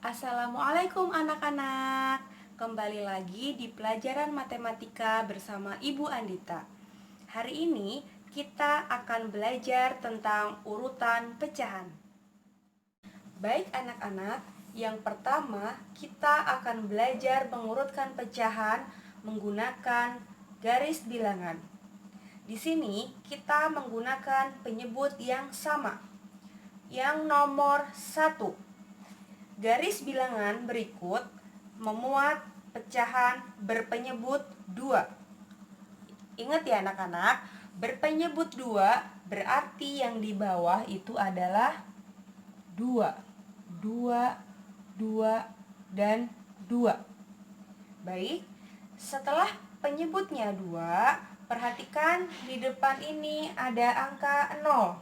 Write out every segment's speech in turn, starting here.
Assalamualaikum anak-anak. Kembali lagi di pelajaran matematika bersama Ibu Andita. Hari ini kita akan belajar tentang urutan pecahan. Baik anak-anak, yang pertama kita akan belajar mengurutkan pecahan menggunakan garis bilangan. Di sini kita menggunakan penyebut yang sama. Yang nomor 1. Garis bilangan berikut memuat pecahan berpenyebut 2. Ingat ya anak-anak, berpenyebut 2 berarti yang di bawah itu adalah 2. 2, 2, dan 2. Baik, setelah penyebutnya 2, perhatikan di depan ini ada angka 0.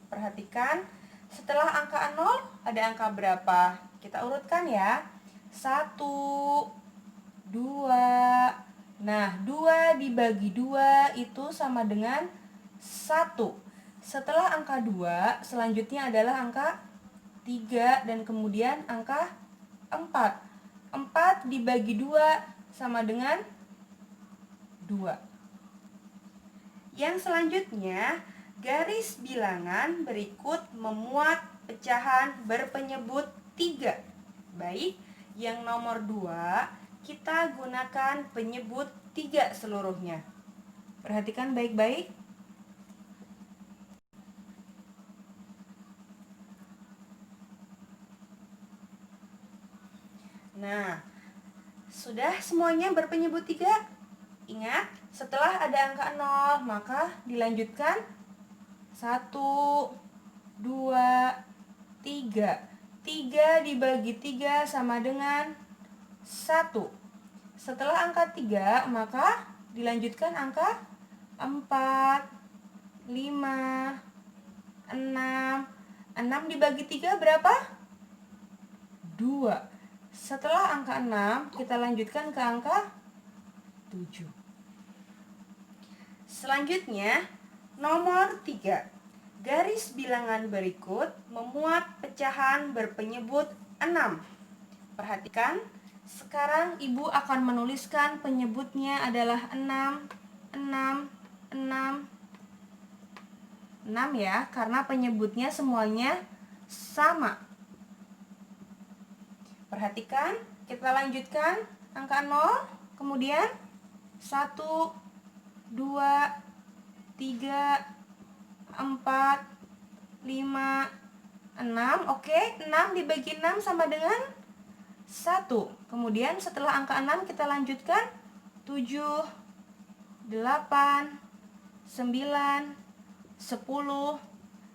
Perhatikan, setelah angka 0 ada angka berapa? Kita urutkan ya. 1, 2. Nah, 2 dibagi 2 itu sama dengan 1. Setelah angka 2, selanjutnya adalah angka 3 dan kemudian angka 4. 4 dibagi 2 sama dengan 2. Yang selanjutnya, garis bilangan berikut memuat pecahan berpenyebut 3. Baik, yang nomor 2 kita gunakan penyebut 3 seluruhnya. Perhatikan baik-baik. Nah, sudah semuanya berpenyebut 3? Ingat, setelah ada angka 0 maka dilanjutkan 1, 2, 3. 3 dibagi 3 sama dengan 1. Setelah angka 3 maka dilanjutkan angka 4, 5, 6. 6 dibagi 3 berapa? 2. Setelah angka 6 kita lanjutkan ke angka 7. Selanjutnya, nomor 3. Garis bilangan berikut memuat pecahan berpenyebut 6. Perhatikan, sekarang Ibu akan menuliskan penyebutnya adalah 6, 6, 6. 6 ya, karena penyebutnya semuanya sama. Perhatikan, kita lanjutkan angka 0, kemudian 1, 2, 3, 4, 5, 6. Oke, 6 dibagi 6 sama dengan 1. Kemudian setelah angka 6 kita lanjutkan 7, 8, 9, 10,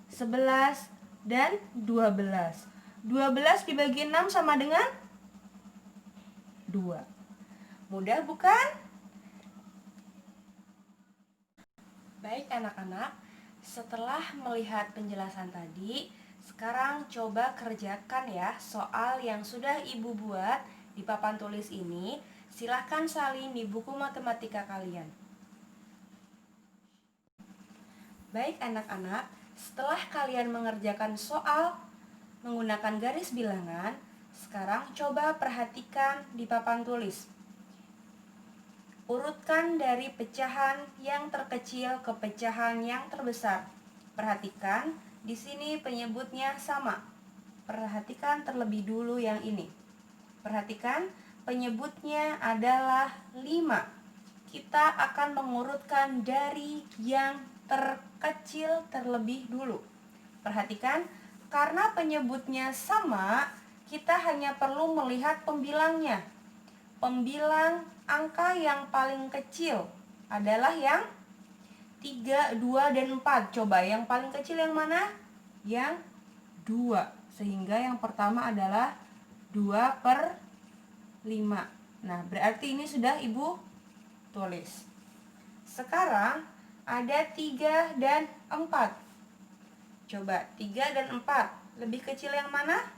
11, dan 12. 12 dibagi 6 sama dengan 2. Mudah bukan? Baik anak-anak, setelah melihat penjelasan tadi, sekarang coba kerjakan ya soal yang sudah Ibu buat di papan tulis ini. Silahkan salin di buku matematika kalian. Baik anak-anak, setelah kalian mengerjakan soal menggunakan garis bilangan, sekarang coba perhatikan di papan tulis. Urutkan dari pecahan yang terkecil ke pecahan yang terbesar. Perhatikan, di sini penyebutnya sama. Perhatikan terlebih dulu yang ini. Perhatikan, penyebutnya adalah 5. Kita akan mengurutkan dari yang terkecil terlebih dulu. Perhatikan, karena penyebutnya sama, kita hanya perlu melihat pembilangnya. Pembilang angka yang paling kecil adalah yang 3, 2, dan 4. Coba yang paling kecil yang mana? Yang 2. Sehingga yang pertama adalah 2/5. Nah, berarti ini sudah Ibu tulis. Sekarang ada 3 dan 4. Coba 3 dan 4. Lebih kecil yang mana?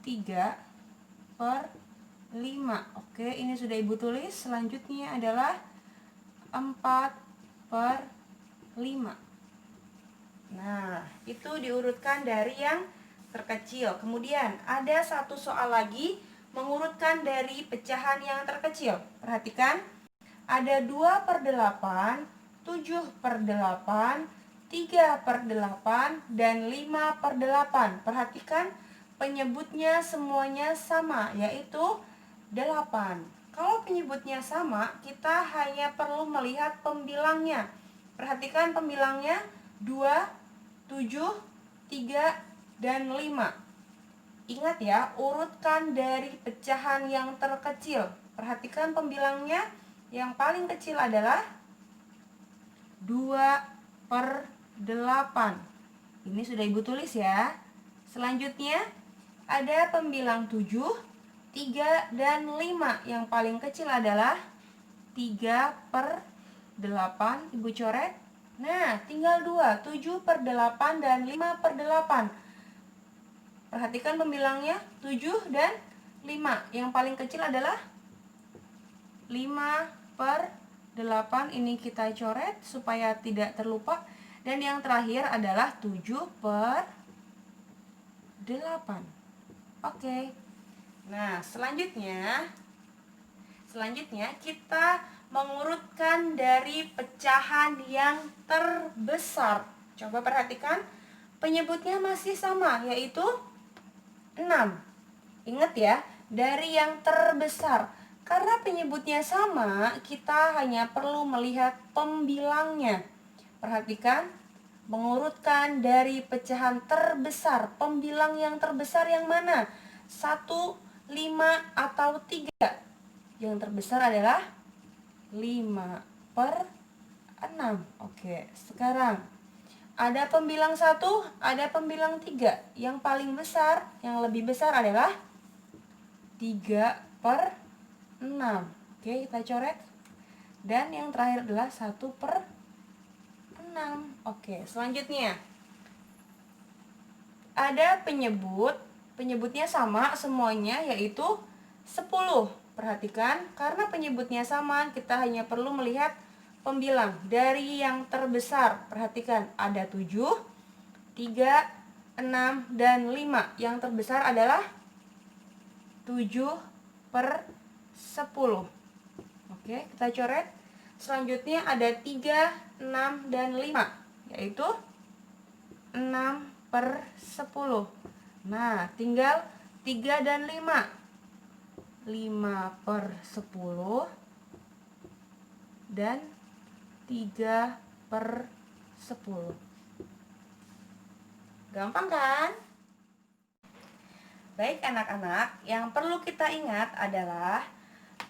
3/5. Oke, ini sudah Ibu tulis. Selanjutnya adalah 4/5. Nah, itu diurutkan dari yang terkecil. Kemudian ada satu soal lagi mengurutkan dari pecahan yang terkecil. Perhatikan, ada 2/8, 7/8, 3/8, dan 5/8. Perhatikan penyebutnya semuanya sama, yaitu 8. Kalau penyebutnya sama, kita hanya perlu melihat pembilangnya. Perhatikan pembilangnya 2, 7, 3, dan 5. Ingat ya, urutkan dari pecahan yang terkecil. Perhatikan pembilangnya, yang paling kecil adalah 2/8. Ini sudah Ibu tulis ya. Selanjutnya ada pembilang 7, 3, dan 5. Yang paling kecil adalah 3/8. Ibu coret. Nah, tinggal 2, 7/8 dan 5/8. Perhatikan pembilangnya 7 dan 5. Yang paling kecil adalah 5/8. Ini kita coret supaya tidak terlupa. Dan yang terakhir adalah 7/8. Oke. Nah, selanjutnya kita mengurutkan dari pecahan yang terbesar. Coba perhatikan, penyebutnya masih sama, yaitu 6. Ingat ya, dari yang terbesar. Karena penyebutnya sama, kita hanya perlu melihat pembilangnya. Perhatikan, mengurutkan dari pecahan terbesar. Pembilang yang terbesar yang mana? 1, 5, atau 3? Yang terbesar adalah 5/6. Oke, sekarang ada pembilang 1, ada pembilang 3. Yang paling besar, yang lebih besar adalah 3/6. Oke, kita coret. Dan yang terakhir adalah 1/6. Oke, selanjutnya ada penyebutnya sama semuanya, yaitu 10. Perhatikan, karena penyebutnya sama, kita hanya perlu melihat pembilang dari yang terbesar. Perhatikan, ada 7, 3, 6, dan 5. Yang terbesar adalah 7/10. Oke, kita coret. Selanjutnya ada 3, 6, dan 5, yaitu 6/10. Nah, tinggal 3 dan 5. 5/10 dan 3/10. Gampang kan? Baik anak-anak, yang perlu kita ingat adalah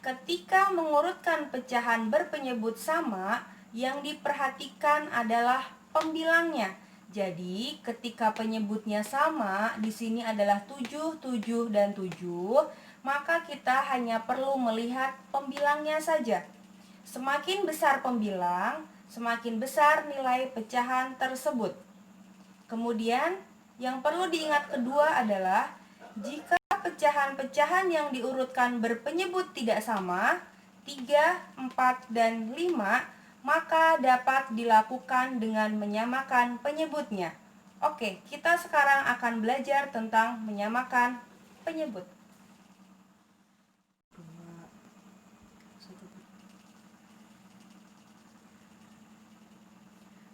ketika mengurutkan pecahan berpenyebut sama, yang diperhatikan adalah pembilangnya. Jadi, ketika penyebutnya sama, di sini adalah 7, 7, dan 7, maka kita hanya perlu melihat pembilangnya saja. Semakin besar pembilang, semakin besar nilai pecahan tersebut. Kemudian, yang perlu diingat kedua adalah jika pecahan-pecahan yang diurutkan berpenyebut tidak sama, 3, 4, dan 5, maka dapat dilakukan dengan menyamakan penyebutnya. Oke, kita sekarang akan belajar tentang menyamakan penyebut.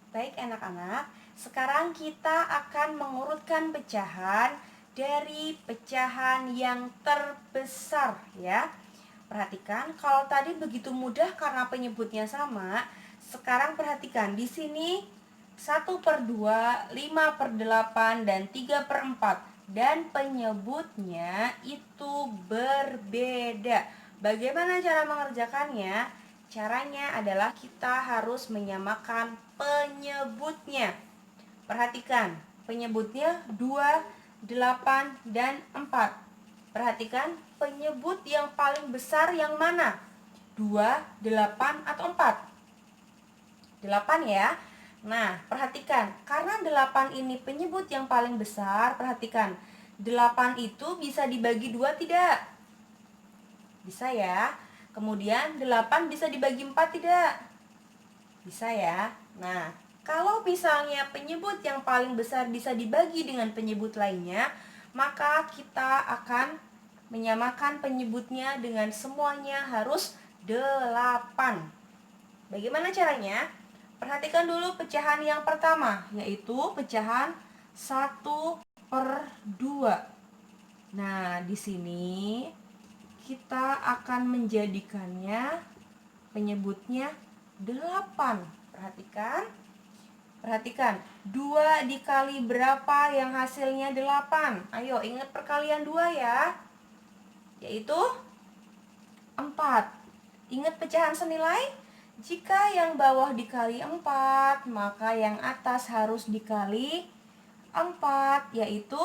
Baik anak-anak, sekarang kita akan mengurutkan pecahan dari pecahan yang terbesar ya. Perhatikan, kalau tadi begitu mudah karena penyebutnya sama. Sekarang perhatikan, di sini 1/2, 5/8, dan 3/4. Dan penyebutnya itu berbeda. Bagaimana cara mengerjakannya? Caranya adalah kita harus menyamakan penyebutnya. Perhatikan, penyebutnya 2, 8, dan 4. Perhatikan, penyebut yang paling besar yang mana? 2, 8, atau 4? 8 ya. Nah, perhatikan, karena 8 ini penyebut yang paling besar, perhatikan, 8 itu bisa dibagi 2 tidak? Bisa ya. Kemudian 8 bisa dibagi 4 tidak? Bisa ya. Nah, Kalau misalnya penyebut yang paling besar bisa dibagi dengan penyebut lainnya, maka kita akan menyamakan penyebutnya dengan semuanya harus 8. Bagaimana caranya? Perhatikan dulu pecahan yang pertama, yaitu pecahan 1/2. Nah, di sini kita akan menjadikannya penyebutnya 8. Perhatikan, 2 dikali berapa yang hasilnya 8? Ayo, ingat perkalian 2 ya, yaitu 4. Ingat pecahan senilai? Jika yang bawah dikali 4, maka yang atas harus dikali 4, yaitu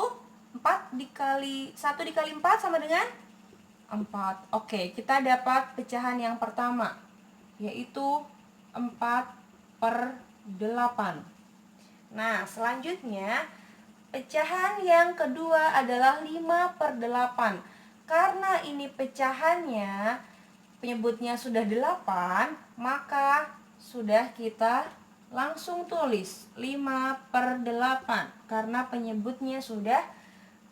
1 dikali 4 sama dengan 4. Oke, kita dapat pecahan yang pertama, yaitu 4/8. Nah, selanjutnya pecahan yang kedua adalah 5/8. Karena ini pecahannya penyebutnya sudah 8, maka sudah kita langsung tulis 5/8 karena penyebutnya sudah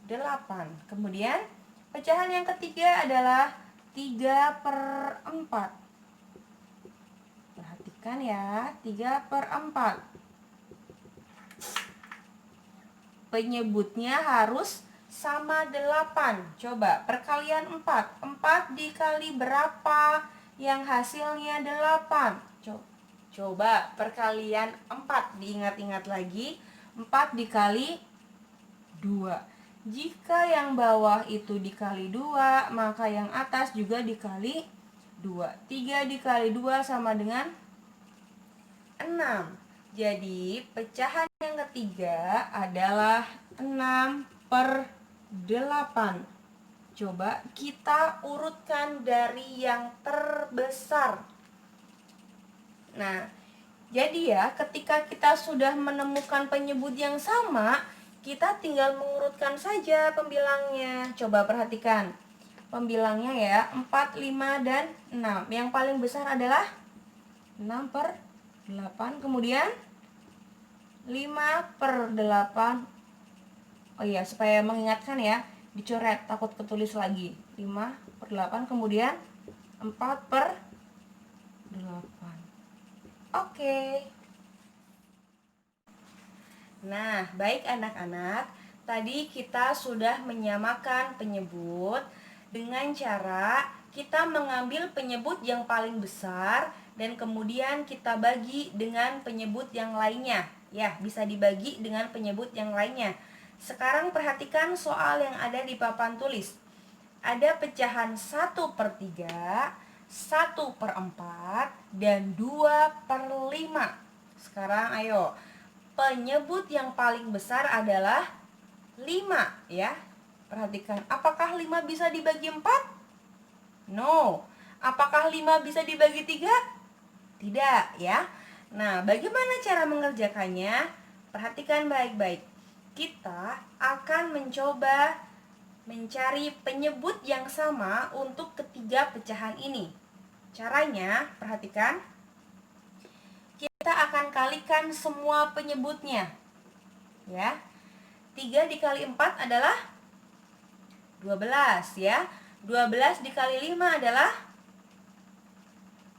8. Kemudian pecahan yang ketiga adalah 3/4. Perhatikan ya, 3/4. Penyebutnya harus sama 8. Coba perkalian 4. 4 dikali berapa yang hasilnya 8? Coba perkalian 4. Diingat-ingat lagi. 4 dikali 2. Jika yang bawah itu dikali 2, maka yang atas juga dikali 2. 3 dikali 2 sama dengan 6. Jadi pecahan yang ketiga adalah 6/8. Coba kita urutkan dari yang terbesar. Nah, jadi ya, ketika kita sudah menemukan penyebut yang sama, kita tinggal mengurutkan saja pembilangnya. Coba perhatikan pembilangnya ya, 4, 5, dan 6. Yang paling besar adalah 6/8. Kemudian 5/8. Oh iya, supaya mengingatkan ya, dicoret, takut ketulis lagi. 5/8, kemudian 4/8. Oke. Nah, baik anak-anak, tadi kita sudah menyamakan penyebut dengan cara kita mengambil penyebut yang paling besar dan kemudian kita bagi dengan penyebut yang lainnya. Ya, bisa dibagi dengan penyebut yang lainnya. Sekarang perhatikan soal yang ada di papan tulis. Ada pecahan 1/3, 1/4, dan 2/5. Sekarang ayo, penyebut yang paling besar adalah 5 ya. Perhatikan, apakah 5 bisa dibagi 4? No. Apakah 5 bisa dibagi 3? Tidak ya. Nah, bagaimana cara mengerjakannya? Perhatikan baik-baik. Kita akan mencoba mencari penyebut yang sama untuk ketiga pecahan ini. Caranya, perhatikan. Kita akan kalikan semua penyebutnya. Ya. 3 dikali 4 adalah 12 ya. 12 dikali 5 adalah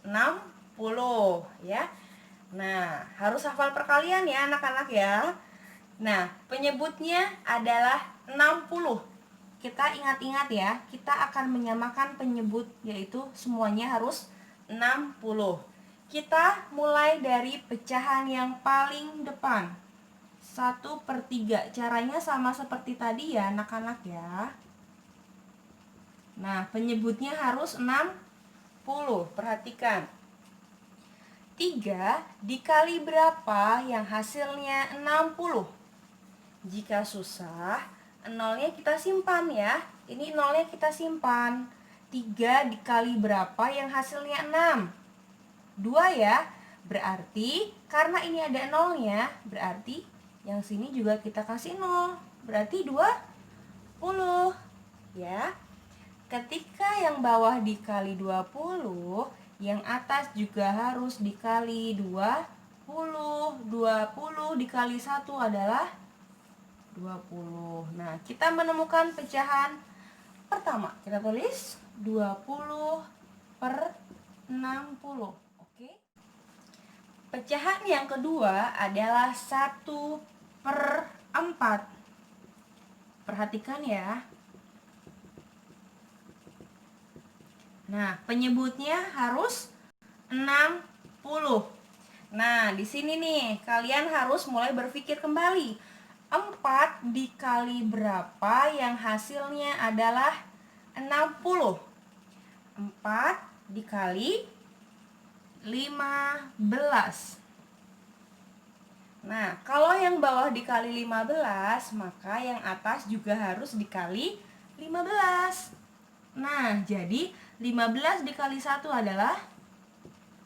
60 ya. Nah, harus hafal perkalian ya anak-anak ya. Nah, penyebutnya adalah 60. Kita ingat-ingat ya, kita akan menyamakan penyebut, yaitu semuanya harus 60. Kita mulai dari pecahan yang paling depan, 1/3. Caranya sama seperti tadi ya anak-anak ya. Nah, penyebutnya harus 60. Perhatikan, 3 dikali berapa yang hasilnya 60? Jika susah, nolnya kita simpan ya. Ini nolnya kita simpan. 3 dikali berapa yang hasilnya 6? 2 ya. Berarti karena ini ada nolnya, berarti yang sini juga kita kasih 0. Berarti 20 ya. Ketika yang bawah dikali 20, yang atas juga harus dikali 20. 20 dikali 1 adalah 20. Nah, kita menemukan pecahan pertama. Kita tulis 20 per 60. Oke. Pecahan yang kedua adalah 1 per 4. Perhatikan ya. Nah, penyebutnya harus 60. Nah, di sini nih, kalian harus mulai berpikir kembali. 4 dikali berapa yang hasilnya adalah 60? 4 dikali 15. Nah, kalau yang bawah dikali 15, maka yang atas juga harus dikali 15. Nah, jadi 15 dikali 1 adalah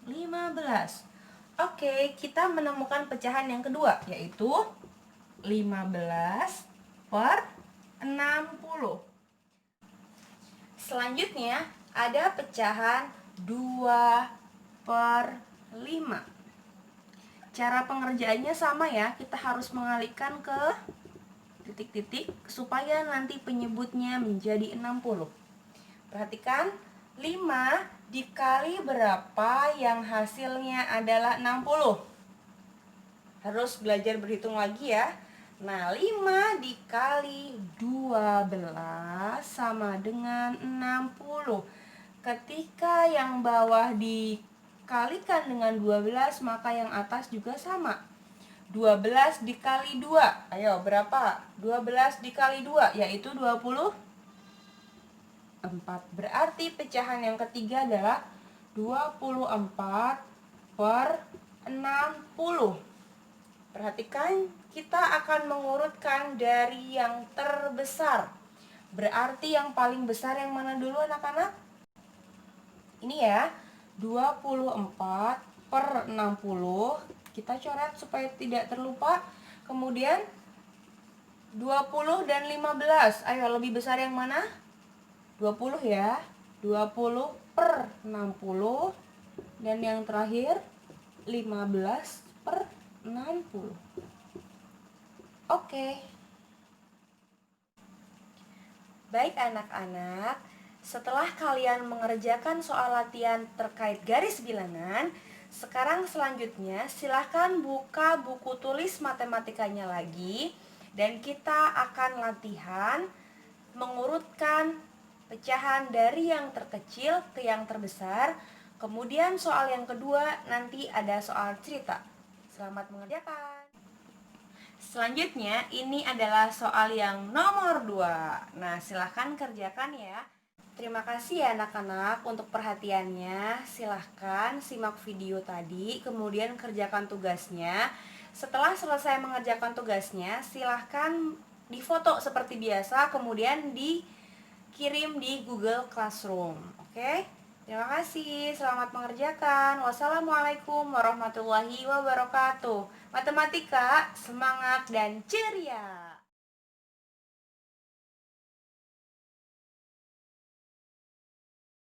15. Oke, kita menemukan pecahan yang kedua, yaitu 15 per 60. Selanjutnya, ada pecahan 2 per 5. Cara pengerjaannya sama ya, kita harus mengalihkan ke titik-titik supaya nanti penyebutnya menjadi 60. Perhatikan, 5 dikali berapa yang hasilnya adalah 60? Harus belajar berhitung lagi ya. Nah, 5 dikali 12 sama dengan 60. Ketika yang bawah dikalikan dengan 12, maka yang atas juga sama. 12 dikali 2, ayo berapa? 12 dikali 2 yaitu 24. Berarti pecahan yang ketiga adalah 24 per 60. Perhatikan, kita akan mengurutkan dari yang terbesar. Berarti yang paling besar yang mana dulu anak-anak? Ini ya, 24 per 60. Kita coret supaya tidak terlupa. Kemudian 20 dan 15. Ayo, lebih besar yang mana? 20 ya. 20 per 60. Dan yang terakhir 15 per 60. Oke. Baik anak-anak, setelah kalian mengerjakan soal latihan terkait garis bilangan, sekarang selanjutnya silahkan buka buku tulis matematikanya lagi. Dan kita akan latihan mengurutkan pecahan dari yang terkecil ke yang terbesar. Kemudian soal yang kedua nanti ada soal cerita. Selamat mengerjakan. Selanjutnya ini adalah soal yang nomor 2. Nah, silahkan kerjakan ya. Terima kasih ya anak-anak untuk perhatiannya. Silahkan simak video tadi, kemudian kerjakan tugasnya. Setelah selesai mengerjakan tugasnya, silahkan difoto seperti biasa, kemudian dikirim di Google Classroom. Oke? Terima kasih, selamat mengerjakan. Wassalamualaikum warahmatullahi wabarakatuh. Matematika, semangat dan ceria!